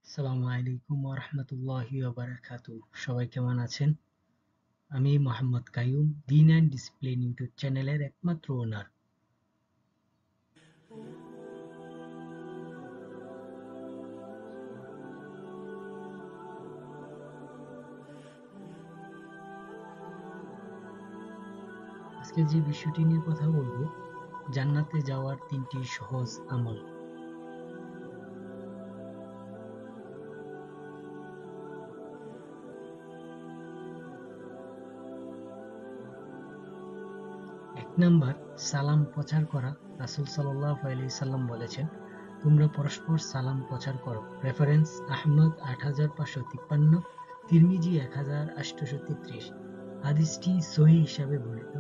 আসসালামু আলাইকুম ওয়া রাহমাতুল্লাহি ওয়া বারাকাতুহু। সবাই কেমন আছেন? আমি মোহাম্মদ কাইয়ুম, দিন অ্যান্ড ডিসিপ্লিন ইউটিউব চ্যানেলের একমাত্র ওনার। আজকে যে বিষয়টি নিয়ে কথা বলবো, জান্নাতে যাওয়ার ৩টি সহজ আমল। এক নাম্বার, সালাম প্রচার করা। রাসূল সাল্লাল্লাহু আলাইহি সাল্লাম বলেছেন, তোমরা পরস্পর সালাম প্রচার করো। রেফারেন্স: আহমদ ৮৫৫৩, তিরমিজি ১৮৩৩। হাদিসটি সহিহ হিসাবে বর্ণিত।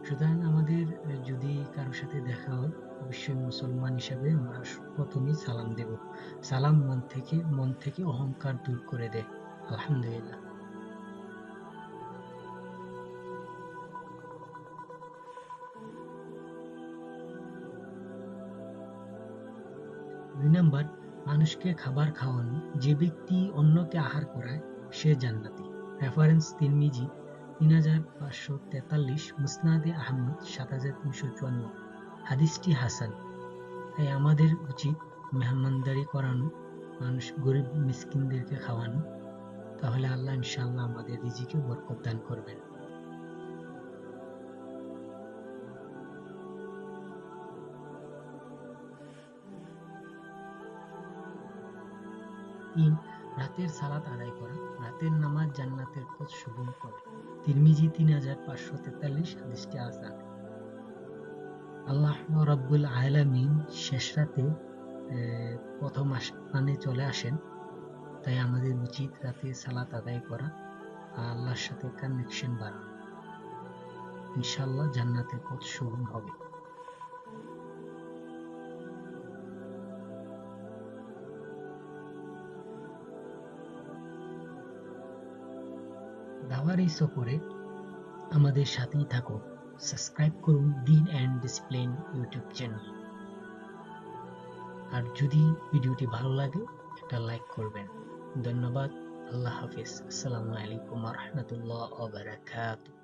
সুতরাং আমাদের যদি কারোর সাথে দেখা হয়, অবশ্যই মুসলমান হিসাবে আমরা প্রথমেই সালাম দেব। সালাম মন থেকে অহংকার দূর করে দেয়। আলহামদুলিল্লাহ। ২ নাম্বার, মানুষকে খাবার খাওয়ানো। যে ব্যক্তি অন্যকে আহার করায় সে জান্নাতি। রেফারেন্স: তিরমিজি ৩৫৪৩, মুসনাদে আহমদ ৭৩৫৪। হাদিসটি হাসান। তাই আমাদের উচিত মেহমানদারি করানো, মানুষ গরিব মিসকিনদেরকে খাওয়ানো। তাহলে আল্লাহ ইনশাআল্লাহ আমাদের রিজিকে বরকত দান করবেন। ৩. রাতের সালাত আদায় করা। রাতের নামাজ জান্নাতের পথ সুগম করে। তিরমিজি ৩৫৪৩, হাদিসটি হাসান। আল্লাহ রাব্বুল আলামিন শেষ রাতে প্রথম আসমানে চলে আসেন। তাই আমাদের উচিত রাতে সালাত আদায় করা, আল্লাহর সাথে কানেকশন বাড়ানো। ইনশাআল্লাহ জান্নাতের পথ সুগম হবে। দাওয়ার এই সফরে আমাদের সাথেই থাকুন। সাবস্ক্রাইব করুন দিন অ্যান্ড ডিসিপ্লিন ইউটিউব চ্যানেল। আর যদি ভিডিওটি ভালো লাগে, একটা লাইক করবেন। ধন্যবাদ। আল্লাহ হাফিজ। আসসালামু আলাইকুম ওয়া রাহমাতুল্লাহি ওয়া বারাকাতুহু।